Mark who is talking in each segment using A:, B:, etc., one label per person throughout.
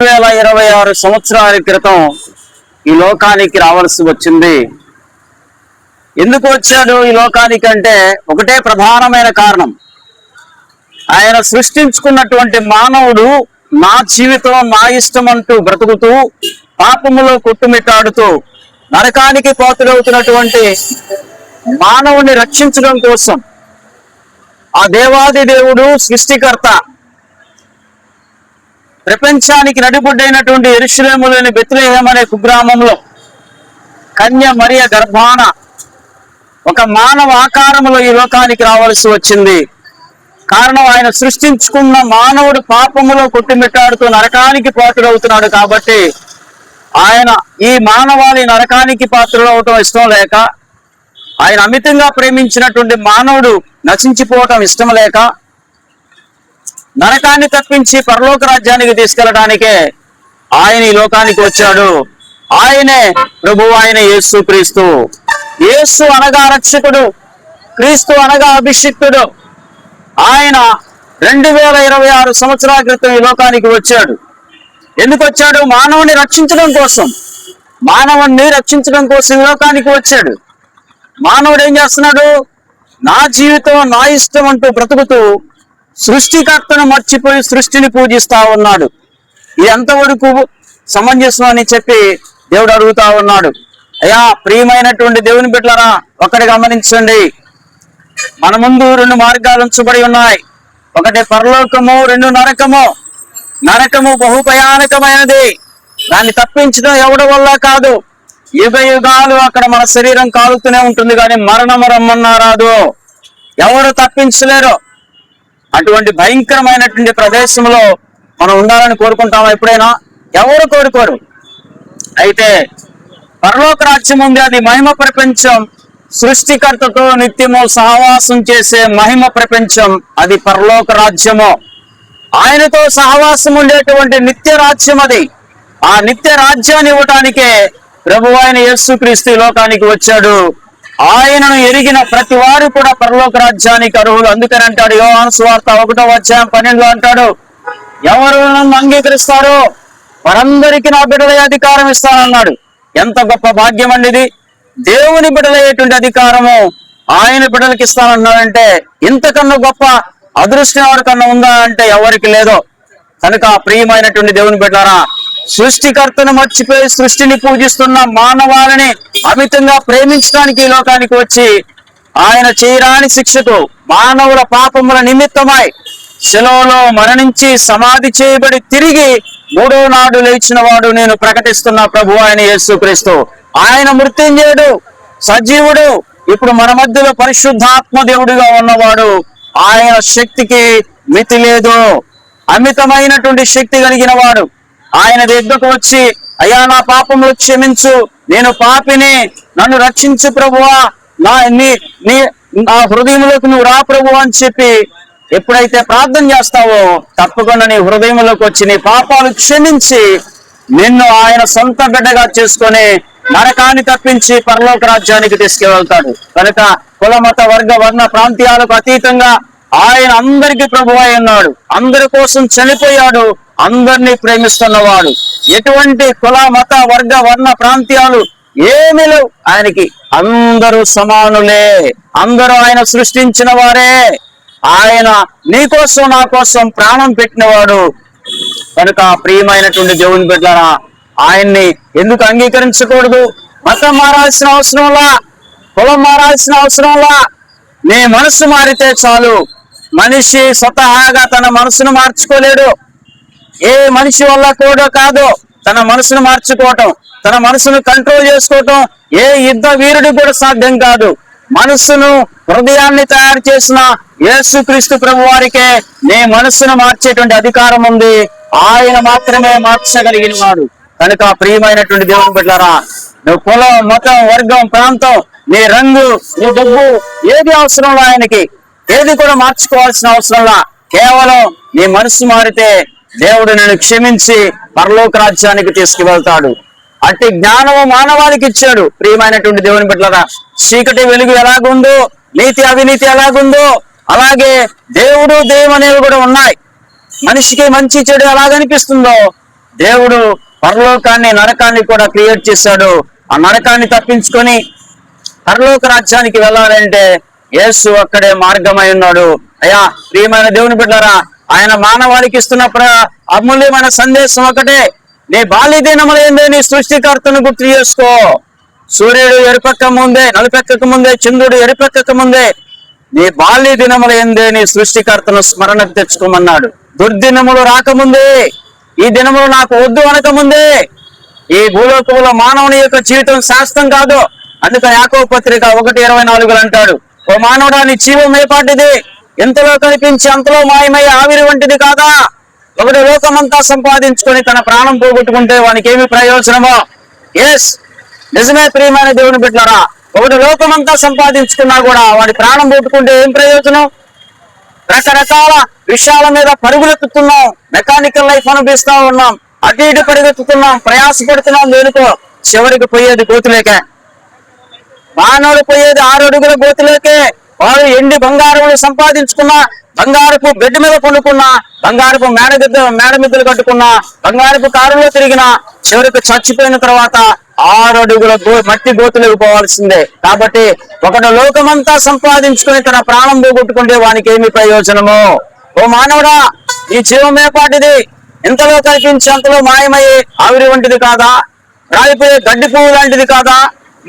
A: 2026 సంవత్సరాల క్రితం ఈ లోకానికి రావాల్సి వచ్చింది. ఎందుకు వచ్చాడు ఈ లోకానికి అంటే ఒకటే ప్రధానమైన కారణం. ఆయన సృష్టించుకున్నటువంటి మానవుడు నా జీవితం నా ఇష్టం అంటూ బ్రతుకుతూ పాపములో కొట్టుమిట్టాడుతూ నరకానికి పాత్రుడవుతున్నటువంటి మానవుని రక్షించడం కోసం ఆ దేవాది దేవుడు సృష్టికర్త ప్రపంచానికి నడిబొడ్డైనటువంటి యెరూషలేములోని బెత్లెహేము అనే కుగ్రామంలో కన్య మరియ గర్భాన ఒక మానవ ఆకారంలో ఈ లోకానికి రావాల్సి వచ్చింది. కారణం ఆయన సృష్టించుకున్న మానవుడు పాపములో కొట్టుమిట్టాడుతూ నరకానికి పాత్రుడవుతున్నాడు కాబట్టి ఆయన ఈ మానవాళి నరకానికి పాత్రుడవటం ఇష్టం లేక, ఆయన అమితంగా ప్రేమించినటువంటి మానవుడు నశించిపోవటం ఇష్టం లేక నరకాన్ని తప్పించి పరలోక రాజ్యానికి తీసుకెళ్ళడానికే ఆయన ఈ లోకానికి వచ్చాడు. ఆయనే ప్రభువు, ఆయన యేసు క్రీస్తు. యేసు అనగా రక్షకుడు, క్రీస్తు అనగా అభిషిక్తుడు. ఆయన 2026 సంవత్సరాల క్రితం ఈ లోకానికి వచ్చాడు. ఎందుకు వచ్చాడు? మానవుని రక్షించడం కోసం. మానవుణ్ణి రక్షించడం కోసం ఈ లోకానికి వచ్చాడు. మానవుడు ఏం చేస్తున్నాడు? నా జీవితం నా ఇష్టం అంటూ బ్రతుకుతూ సృష్టికర్తను మర్చిపోయి సృష్టిని పూజిస్తా ఉన్నాడు. ఇది ఎంతవరకు సమంజసం అని చెప్పి దేవుడు అడుగుతా ఉన్నాడు. అయ్యా ప్రియమైనటువంటి దేవుని బిడ్డలారా, ఒకటి గమనించండి. మన ముందు 2 మార్గాలు ఉంచబడి ఉన్నాయి. ఒకటి పరలోకము, 2 నరకము. నరకము బహు భయానకమైనది. దాన్ని తప్పించడం ఎవడి వల్ల కాదు. యుగ యుగాలు అక్కడ మన శరీరం కాలుతూనే ఉంటుంది, కానీ మరణము రమ్మన్నా రాదు. ఎవరు తప్పించలేరు. అటువంటి భయంకరమైనటువంటి ప్రదేశంలో మనం ఉండాలని కోరుకుంటామా? ఎప్పుడైనా ఎవరు కోరుకోరు. అయితే పరలోక రాజ్యం ఉంది, అది మహిమ ప్రపంచం. సృష్టికర్తతో నిత్యము సహవాసం చేసే మహిమ ప్రపంచం, అది పరలోక రాజ్యము. ఆయనతో సహవాసం ఉండేటువంటి నిత్య రాజ్యం అది. ఆ నిత్య రాజ్యాన్ని ఇవ్వటానికే ప్రభువు అయిన యేసుక్రీస్తు లోకానికి వచ్చాడు. ఆయనను ఎరిగిన ప్రతి వారు కూడా పరలోక రాజ్యానికి అర్హులు. అందుకని అంటాడు యోహాను సువార్త 1:12 అంటాడు, ఎవరు నన్ను అంగీకరిస్తారో వారందరికీ నా బిడ్డలయ్యే అధికారం ఇస్తానన్నాడు. ఎంత గొప్ప భాగ్యం అండి ఇది! దేవుని బిడ్డలయ్యేటువంటి అధికారము ఆయన బిడ్డలకి ఇస్తానన్నాడంటే ఇంతకన్నా గొప్ప అదృష్టం ఎవరికన్నా ఉందా అంటే ఎవరికి లేదో. కనుక ప్రియమైనటువంటి దేవుని బిడ్డలారా, సృష్టికర్తను మర్చిపోయి సృష్టిని పూజిస్తున్న మానవాళిని అమితంగా ప్రేమించడానికి ఈ లోకానికి వచ్చి ఆయన చేయరాని శిక్షకు మానవుల పాపముల నిమిత్తమై శిలువలో మరణించి సమాధి చేయబడి తిరిగి 3వ నాడు లేచిన వాడు నేను ప్రకటిస్తున్న ప్రభువు ఆయన యేసుక్రీస్తు. ఆయన మృత్యుంజయుడు, సజీవుడు, ఇప్పుడు మన మధ్యలో పరిశుద్ధాత్మ దేవుడిగా ఉన్నవాడు. ఆయన శక్తికి మితి లేదు. అమితమైనటువంటి శక్తి కలిగిన వాడు. ఆయన దగ్గరకు వచ్చి, అయ్యా నా పాపములు క్షమించు, నేను పాపిని, నన్ను రక్షించు ప్రభువా, నా హృదయంలోకి నువ్వు రా ప్రభువా అని చెప్పి ఎప్పుడైతే ప్రార్థన చేస్తావో తప్పకుండా నీ హృదయంలోకి వచ్చి నీ పాపాలు క్షమించి నిన్ను ఆయన సొంత బిడ్డగా చేసుకొని నరకాన్ని తప్పించి పరలోక రాజ్యానికి తీసుకువెళ్తాడు. కనుక కుల మత వర్గ వర్ణ ప్రాంతీయాలకు అతీతంగా ఆయన అందరికీ ప్రభువై ఉన్నాడు. అందరి కోసం చనిపోయాడు. అందరినీ ప్రేమిస్తున్నవాడు. ఎటువంటి కుల మత వర్గ వర్ణ ప్రాంతీయాలు ఏమీ లేవు ఆయనకి. అందరూ సమానులే. అందరూ ఆయన సృష్టించిన వారే. ఆయన నీ కోసం నా కోసం ప్రాణం పెట్టినవాడు. కనుక ప్రియమైనటువంటి దేవుని బిడ్డలారా, ఆయన్ని ఎందుకు అంగీకరించకూడదు? మతం మారాల్సిన అవసరంలా, కులం మారాల్సిన అవసరంలా. నీ మనసు మారితే చాలు. మనిషి స్వతహాగా తన మనసును మార్చుకోలేడు. ఏ మనిషి వల్ల కూడా కాదు తన మనసును మార్చుకోవటం, తన మనసును కంట్రోల్ చేసుకోవటం. ఏ యుద్ధ వీరుడి కూడా సాధ్యం కాదు. మనసును, హృదయాన్ని తయారు చేసిన యేసుక్రీస్తు ప్రభు వారికే నీ మనసును మార్చేటువంటి అధికారం ఉంది. ఆయన మాత్రమే మార్చగలిగిన వాడు. కనుక ప్రియమైనటువంటి దేవుని బిడ్డలారా, నువ్వు కులం, మతం, వర్గం, ప్రాంతం, నీ రంగు, నీ డబ్బు ఏది అవసరంలా ఆయనకి ఏది కూడా మార్చుకోవాల్సిన అవసరంలా. కేవలం నీ మనసు మారితే దేవుడు నిన్ను క్షమించి పరలోక రాజ్యానికి తీసుకువెళ్తాడు. అట్టి జ్ఞానము మానవాళికి ఇచ్చాడు. ప్రియమైనటువంటి దేవుని బిడ్డలారా, చీకటి వెలుగు ఎలాగుందో, నీతి అవినీతి ఎలాగుందో, అలాగే దేవుడు దెయ్యం అనేవి కూడా ఉన్నాయి. మనిషికి మంచి చెడు ఎలాగనిపిస్తుందో దేవుడు పరలోకాన్ని నరకాన్ని కూడా క్రియేట్ చేశాడు. ఆ నరకాన్ని తప్పించుకొని పరలోక రాజ్యానికి వెళ్ళాలంటే యేసు అక్కడే మార్గమై ఉన్నాడు. అయ్యా ప్రియమైన దేవుని బిడ్డలారా, ఆయన మానవాళికి ఇస్తున్న అమూల్యమైన సందేశం ఒకటే, నీ బాల్య దినములు ఏందే నీ సృష్టికర్తను గుర్తు చేసుకో. సూర్యుడు ఎరుపెక్క ముందే, నలుపెక్కక ముందే, చంద్రుడు ఎరుపెక్కక ముందే నీ బాల్య దినములు ఏందే నీ సృష్టికర్తను స్మరణకు తెచ్చుకోమన్నాడు. దుర్దినములు రాకముందే, ఈ దినములు నాకు వద్దు అనకముందే, ఈ భూలోకంలో మానవుని యొక్క జీవితం శాశ్వతం కాదు. అందుకని యాకోబు పత్రిక 1:24 అంటాడు, ఓ మానవుడా నీ జీవం ఏపాటిది, ఎంతలో కనిపించి అంతలో మాయమయ్యే ఆవిరి వంటిది కాదా. ఒకటి లోకమంతా సంపాదించుకొని తన ప్రాణం పోగొట్టుకుంటే వానికి ఏమి ప్రయోజనమో. ఎస్, నిజమే ప్రియమైన దేవుని బిడ్డలారా, ఒకటి లోకమంతా సంపాదించుకున్నా కూడా వాడి ప్రాణం పోగొట్టుకుంటే ఏం ప్రయోజనం? రకరకాల విషయాల మీద పరుగులెత్తుతున్నాం, మెకానికల్ లైఫ్ అనుభవిస్తా ఉన్నాం, అటు ఇటు పరిగెత్తుతున్నాం, ప్రయాసపడుతున్నాం. దేనికో చివరికి పోయేది గోతులేకే. మానవుడు పోయేది 6 అడుగుల గోతులేకే. వాడు ఎండి బంగారములు సంపాదించుకున్నా, బంగారపు బెడ్ మీద కొనుక్కున్నా, బంగారపు మేడ మిద్దలు కట్టుకున్నా, బంగారపు కారులో తిరిగినా, చివరికి చచ్చిపోయిన తర్వాత 6 అడుగుల మట్టి గోతులకు పోవాల్సిందే. కాబట్టి ఒకడు లోకమంతా సంపాదించుకుని తన ప్రాణం పోగొట్టుకుంటే వానికి ఏమి ప్రయోజనము? ఓ మానవుడా, ఈ జీవమే పాటిది, ఎంతలో కనిపించి అంతలో మాయమయ్యే ఆవిరి వంటిది కాదా, రాలిపోయే గడ్డి పువ్వు లాంటిది కాదా,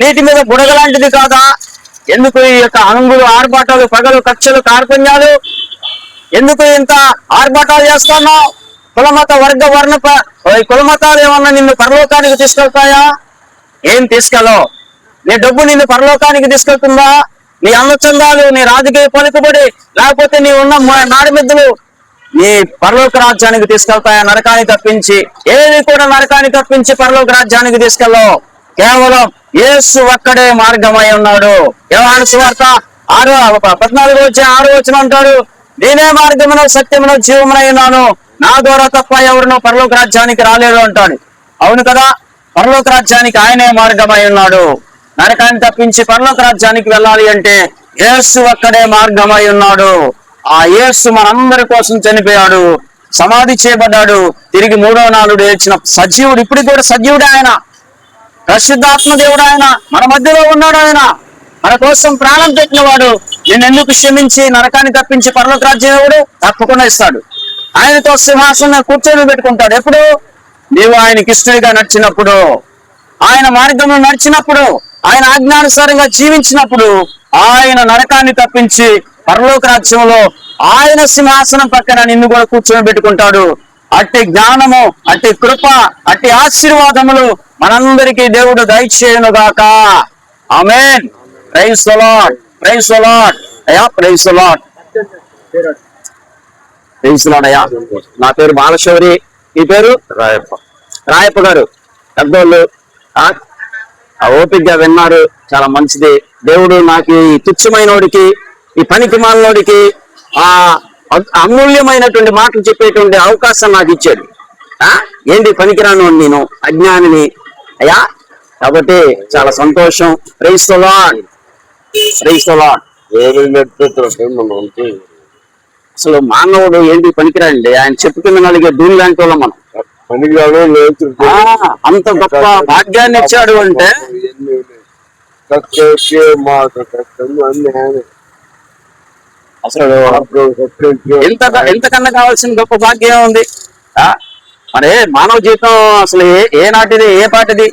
A: నీటి మీద బుడగ లాంటిది కాదా. ఎందుకు ఈ యొక్క అంగులు, ఆర్భాటాలు, పగలు, కక్షలు, కార్పణ్యాలు? ఎందుకు ఇంత ఆర్భాటాలు చేస్తున్నావు? కులమత వర్గ వర్ణ కులమతాలు ఏమన్నా నిన్ను పరలోకానికి తీసుకెళ్తాయా? ఏం తీసుకెళ్ళవు. నీ డబ్బు నిన్ను పరలోకానికి తీసుకెళ్తుందా? నీ అన్నచందాలు, నీ రాజకీయ పలుకుబడి, లేకపోతే నీ ఉన్న నాడిమిద్దలు నీ పరలోక రాజ్యానికి తీసుకెళ్తాయా? నరకానికి తప్పించి ఏవి కూడా నరకానికి తప్పించి పరలోక రాజ్యానికి తీసుకెళ్ళవు. కేవలం యేసు ఒక్కడే మార్గమై ఉన్నాడు. యోహాను సువార్త 14:6 అంటాడు, నేనే మార్గమును సత్యమును జీవమునై ఉన్నాను, నా ద్వారా తప్ప ఎవరునో పరలోక రాజ్యానికి రాలేరు అంటాడు. అవును కదా, పరలోక రాజ్యానికి ఆయనే మార్గమై ఉన్నాడు. నరకాన్ని తప్పించి పరలోక రాజ్యానికి వెళ్ళాలి అంటే యేసు ఒక్కడే మార్గమై ఉన్నాడు. ఆ యేసు మనందరి కోసం చనిపోయాడు, సమాధి చేయబడ్డాడు, తిరిగి 3వ నాడు లేచిన సజీవుడు. ఇప్పుడు కూడా సజీవుడే ఆయన, పరిశుద్ధాత్మ దేవుడు ఆయన, మన మధ్యలో ఉన్నాడు. ఆయన మన కోసం ప్రాణం పెట్టినవాడు. నిన్నెందుకు క్షమించి నరకాన్ని తప్పించి పరలోక రాజ్యం ఎవడు తప్పకుండా ఇస్తాడు. ఆయనతో సింహాసనం కూర్చొని పెట్టుకుంటాడు. ఎప్పుడు? నీవు ఆయనకి ఇష్టడిగా నడిచినప్పుడు, ఆయన మార్గంలో నడిచినప్పుడు, ఆయన ఆజ్ఞానుసారంగా జీవించినప్పుడు ఆయన నరకాన్ని తప్పించి పరలోక రాజ్యంలో ఆయన సింహాసనం పక్కన నిన్ను కూడా కూర్చొని పెట్టుకుంటాడు. అట్టి జ్ఞానము, అట్టి కృప, అట్టి ఆశీర్వాదములు మనందరికీ దేవుడు దయచేయును గాక. ఆమేన్. Praise the lord, praise the lord అయ్యా, praise the lord, praise the lord అయ్యా. నా పేరు బాలశౌరి, ఈ పేరు రాయప్ప గారు. పెద్దోళ్ళు ఓపికగా విన్నారు, చాలా మంచిది. దేవుడు నాకు ఈ తుచ్చమైనోడికి, ఈ పనికి మాలినోడికి అమూల్యమైనటువంటి మాటలు చెప్పేటువంటి అవకాశం నాకు ఇచ్చాడు. ఏంటి పనికిరాను నేను, అజ్ఞానిని అయ్యా. కాబట్టి చాలా సంతోషం. Praise the lord, praise the lord. అసలు మానవుడు ఏంటి పనికిరాండి, ఆయన చెప్పుకున్న నలిగే దూని లాంటి వాళ్ళం మనం. అంత గొప్ప భాగ్యాన్ని ఇచ్చాడు అంటే అసలు ఎంతకన్నా కావాల్సిన గొప్ప భాగ్యం ఉంది. మరి మానవ జీవితం అసలు ఏ నాటిది, ఏ పాటిది?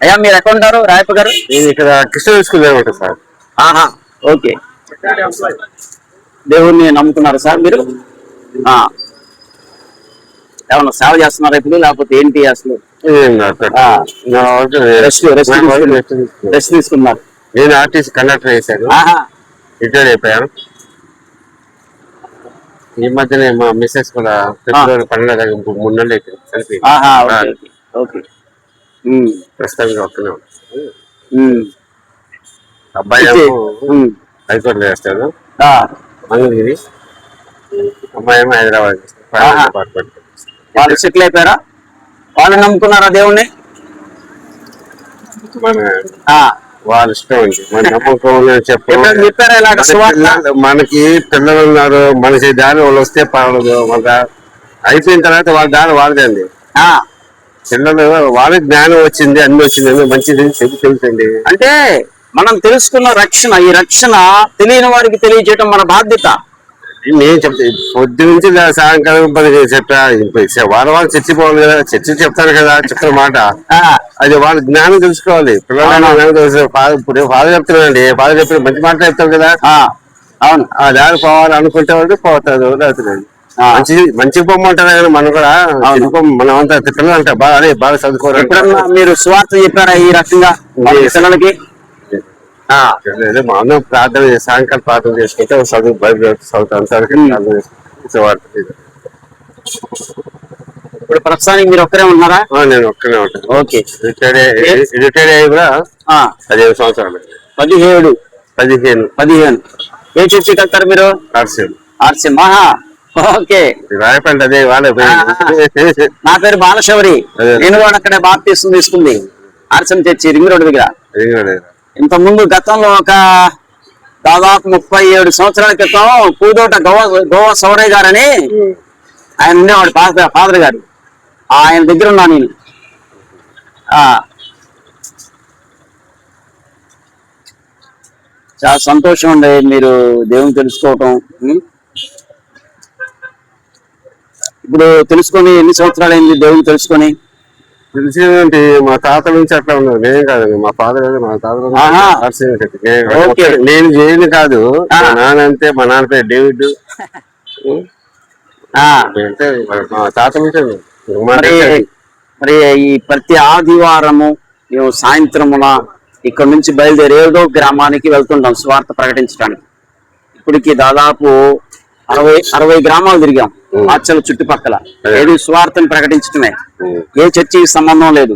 A: అయ్యా మీరు ఎక్కడ ఉంటారు రాయప్ప గారు?
B: నేను ఇక్కడ కృష్ణ స్కూల్ సార్.
A: ఆహా, ఓకే. దేవుణ్ణి నమ్ముతున్నారు సార్ మీరు? ఏమన్నా సేవ చేస్తున్నారా ఇప్పుడు, లేకపోతే ఏంటి అసలు? రెస్ట్ తీసుకున్నారు.
B: నేను ఆర్టీసీ కండక్టర్ చేశాను, రిటైర్ అయిపోయాను. ఈ మధ్యనే మా మిస్సెస్ కూడా ఫిబ్రవరి 12 3 నెలలు అయిపోయింది. ప్రస్తుతానికి వస్తూనే ఉంటాను. అబ్బాయి హైకోర్టులో చేస్తాడు, మంగళగిరి. అమ్మాయి ఏమో హైదరాబాద్.
A: వాళ్ళు సెటిల్ అయిపోయారా? వాళ్ళు నమ్ముకున్నారా దేవుణ్ణి?
B: వాళ్ళ ఇష్టం అండి, మన నమ్మకం చెప్పారా? మనకి పిల్లలు ఉన్నారు, మనకి దారి వాళ్ళు వస్తే పర్వాలేదు. అయిపోయిన తర్వాత వాళ్ళ దారి వాడదండి.
A: ఆ,
B: పిల్లలు వాళ్ళకి జ్ఞానం వచ్చింది, అన్ని వచ్చింది, మంచిది తెలుసండి.
A: అంటే మనం తెలుసుకున్న రక్షణ, ఈ రక్షణ తెలియని వారికి తెలియజేయటం మన బాధ్యత.
B: నేను చెప్తా పొద్దు నుంచి సాయంకాలం చెప్పా. వారం వారం చర్చి పోవాలి కదా, చర్చి చెప్తాను కదా, చెప్తాను మాట.
A: ఆ,
B: అది వాళ్ళ జ్ఞానం తెలుసుకోవాలి. పిల్లలు జ్ఞానం తెలుసు. ఇప్పుడు ఫాదర్ చెప్తున్నానండి, ఫాదర్ చెప్పిన మంచి మాటలు చెప్తారు కదా.
A: అవును.
B: ఆ దారి పోవాలి అనుకుంటే వాళ్ళు పోతారు. లేకపోతే మంచి పొమ్మంటారు కానీ మనం కూడా మనం అంతా పిల్లలు అంటే బాగా అదే బాగా చదువుకోవాలి.
A: ఎప్పుడన్నా మీరు సువార్త చెప్పారా ఈ రకంగా పిల్లలకి?
B: మనం ప్రార్థన సాయంకాలం ప్రార్థన చేసుకుంటే చదువు బైబిల్ చదువుతాను.
A: ఇప్పుడు ప్రస్తుతానికి మీరు ఒక్కరే ఉన్నారా?
B: నేను ఒక్కనే ఉంటాను.
A: ఓకే.
B: రిటైర్ అయ్యి కూడా 15 సంవత్సరాలు.
A: 15 ఏ చర్చికి వెళ్తారు మీరు? ఆర్సీ. మహా. ఓకే.
B: రాయపల్లి అదే వాళ్ళే.
A: నా పేరు బాలశౌరి. నేను కూడా అక్కడే బాప్తీసం తీసుకుంది ఆర్సీ చర్చి రింగ్ రోడ్ దగ్గర. ఇంత ముందు గతంలో ఒక దాదాపు 37 సంవత్సరాల క్రితం పూదోట గోవా సౌరయ్య గారని ఆయన ఉండేవాడు, ఫాదర్ గారు. ఆయన దగ్గర ఉన్నా నేను. చాలా సంతోషం అండి మీరు దేవుని తెలుసుకోవటం. ఇప్పుడు తెలుసుకొని ఎన్ని సంవత్సరాలు అయింది దేవుని తెలుసుకొని?
B: తెలిసిందంటే మా తాత నుంచి అట్లా ఉన్నాడు. నేను కాదండి, మా ఫాదర్ కాదు, మా తాత నేను చేయను కాదు. మా నాన్న అంతే, మా నాన్న పేరు డేవిడ్. అంటే మా తాత నుంచి.
A: మరి ఈ ప్రతి ఆదివారము మేము సాయంత్రమున ఇక్కడ నుంచి బయలుదేరి ఏదో గ్రామానికి వెళ్తుంటాం స్వార్థ ప్రకటించడానికి. ఇప్పటికి దాదాపు 60 గ్రామాలు తిరిగాం ఆచల చుట్టుపక్కల. ఏది స్వార్థను ప్రకటించడమే, ఏ చర్చికి సంబంధం లేదు.